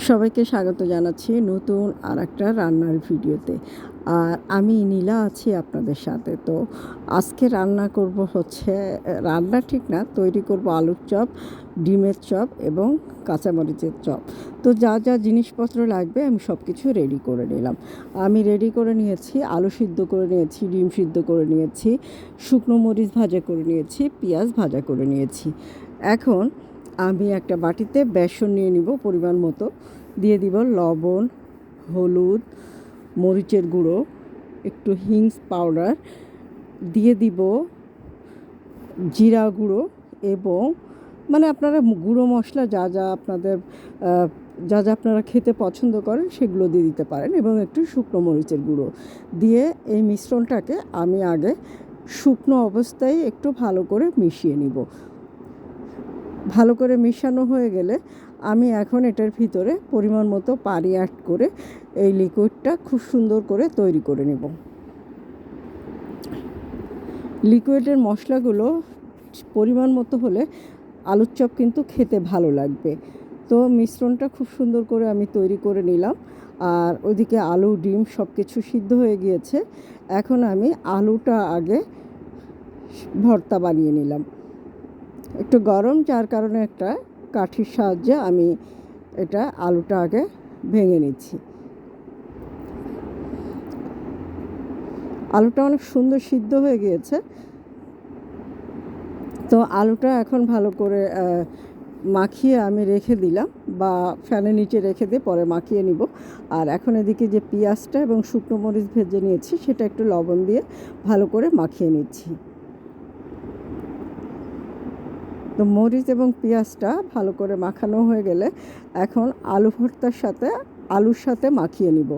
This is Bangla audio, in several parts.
সবাইকে স্বাগত জানাচ্ছি নতুন আর একটা রান্নার ভিডিওতে। আর আমি নীলা আছি আপনাদের সাথে। তো আজকে রান্না করব হচ্ছে, রান্না ঠিক না, তৈরি করব আলুর চপ, ডিমের চপ এবং কাঁচামরিচের চপ। তো যা যা জিনিসপত্র লাগবে আমি সব কিছু রেডি করে নিলাম। আমি রেডি করে নিয়েছি, আলু সিদ্ধ করে নিয়েছি, ডিম সিদ্ধ করে নিয়েছি, শুকনো মরিচ ভাজা করে নিয়েছি, পেঁয়াজ ভাজা করে নিয়েছি। এখন আমি একটা বাটিতে বেসন নিয়ে নিব পরিমাণ মতো, দিয়ে দিব লবণ, হলুদ, মরিচের গুঁড়ো, একটু হিংস পাউডার, দিয়ে দিব জিরা গুঁড়ো এবং আপনারা গুঁড়ো মশলা যা যা আপনাদের আপনারা খেতে পছন্দ করেন সেগুলো দিয়ে দিতে পারেন, এবং একটু শুকনো মরিচের গুঁড়ো দিয়ে এই মিশ্রণটাকে আমি আগে শুকনো অবস্থায় একটু ভালো করে মিশিয়ে নিব। ভালো করে মিশানো হয়ে গেলে আমি এখন এটার ভিতরে পরিমাণ মতো পানি অ্যাড করে এই লিকুইডটা খুব সুন্দর করে তৈরি করে নেব। লিকুইডের মশলাগুলো পরিমাণ মতো হলে আলুর চপ কিন্তু খেতে ভালো লাগবে। তো মিশ্রণটা খুব সুন্দর করে আমি তৈরি করে নিলাম। আর ওইদিকে আলু, ডিম সব কিছু সিদ্ধ হয়ে গিয়েছে। এখন আমি আলুটা আগে ভর্তা বানিয়ে নিলাম। একটু গরম, যার কারণে একটা কাঠির সাহায্যে আমি এটা আলুটা আগে ভেঙে নিচ্ছি। আলুটা অনেক সুন্দর সিদ্ধ হয়ে গিয়েছে। তো আলুটা এখন ভালো করে মাখিয়ে আমি রেখে দিলাম, বা ফ্যানের নিচে রেখে দিয়ে পরে মাখিয়ে নিব। আর এখন এদিকে যে পেঁয়াজটা এবং শুকনো মরিচ ভেজে নিয়েছি সেটা একটু লবণ দিয়ে ভালো করে মাখিয়ে নিচ্ছি। তো মরিচ এবং পেঁয়াজটা ভালো করে মাখানো হয়ে গেলে এখন আলু ভর্তার সাথে আলুর সাথে মাখিয়ে নিব।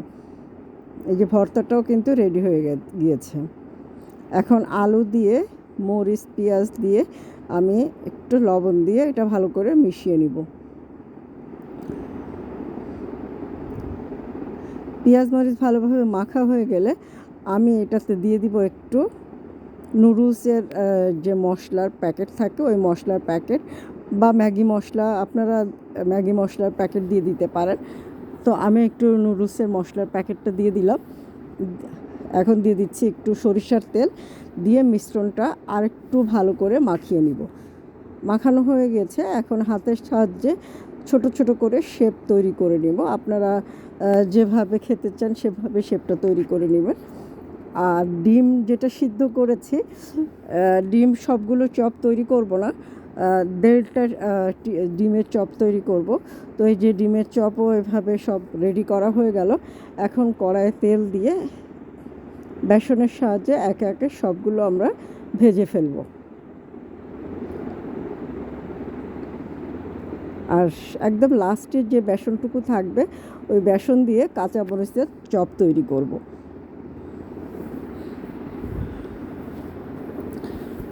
এই যে ভর্তাটাও কিন্তু রেডি হয়ে গিয়েছে। এখন আলু দিয়ে মরিচ পেঁয়াজ দিয়ে আমি একটু লবণ দিয়ে এটা ভালো করে মিশিয়ে নিব। পেঁয়াজ মরিচ ভালোভাবে মাখা হয়ে গেলে আমি এটাতে দিয়ে দিব একটু নুডলসের যে মশলার প্যাকেট থাকে, ওই মশলার প্যাকেট বা ম্যাগি মশলা, আপনারা ম্যাগি মশলার প্যাকেট দিয়ে দিতে পারেন। তো আমি একটু নুডলসের মশলার প্যাকেটটা দিয়ে দিলাম। এখন দিয়ে দিচ্ছি একটু সরিষার তেল, দিয়ে মিশ্রণটা আরেকটু ভালো করে মাখিয়ে নিব। মাখানো হয়ে গেছে। এখন হাতের সাহায্যে ছোট ছোট করে শেপ তৈরি করে নেব। আপনারা যেভাবে খেতে চান সেভাবে শেপটা তৈরি করে নেবেন। আর ডিম যেটা সিদ্ধ করেছি, ডিম সবগুলো চপ তৈরি করব না, 1.5টা ডিমের চপ তৈরি করব। তো এই যে ডিমের চপও এভাবে সব রেডি করা হয়ে গেল। এখন কড়াইয়ে তেল দিয়ে বেসনের সাহায্যে একে একে সবগুলো আমরা ভেজে ফেলব। আর একদম লাস্টের যে বেসনটুকু থাকবে ওই বেসন দিয়ে কাঁচা মরিচের চপ তৈরি করব।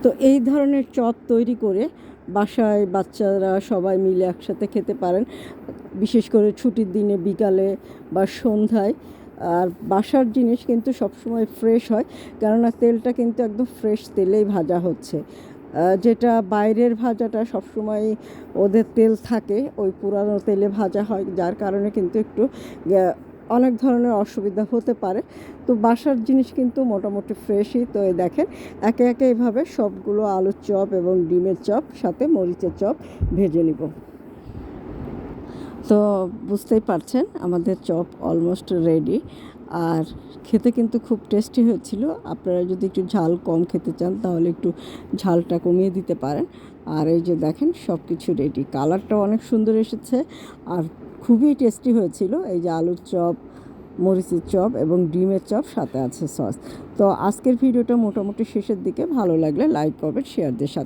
তো এই ধরনের চপ তৈরি করে বাসায় বাচ্চারা সবাই মিলে একসাথে খেতে পারেন, বিশেষ করে ছুটির দিনে বিকালে বা সন্ধ্যায়। আর বাসার জিনিস কিন্তু সবসময় ফ্রেশ হয়, কেননা তেলটা কিন্তু একদম ফ্রেশ তেলেই ভাজা হচ্ছে। যেটা বাইরের ভাজাটা সবসময় ওদের তেল থাকে, ওই পুরানো তেলে ভাজা হয়, যার কারণে কিন্তু একটু অনেক ধরনের অসুবিধা হতে পারে। তো বাসার জিনিস কিন্তু মোটামুটি ফ্রেশই। তো এই দেখেন একে একে এইভাবে সবগুলো আলুর চপ এবং ডিমের চপ সাথে মরিচের চপ ভেজে নিব। তো বুঝতেই পারছেন আমাদের চপ অলমোস্ট রেডি। আর খেতে কিন্তু খুব টেস্টি হয়েছিল। আপনারা যদি একটু ঝাল কম খেতে চান তাহলে একটু ঝালটা কমিয়ে দিতে পারেন। আর এই যে দেখেন সব কিছু রেডি, কালারটাও অনেক সুন্দর এসেছে আর খুবই টেস্টি হয়েছিল। এই যে আলুর চপ, মরিচের চপ এবং ডিমের চপ, সাথে আছে সস। তো আজকের ভিডিওটা মোটামুটি শেষের দিকে। ভালো লাগলে লাইক করবেন, শেয়ার দিয়ে সাথে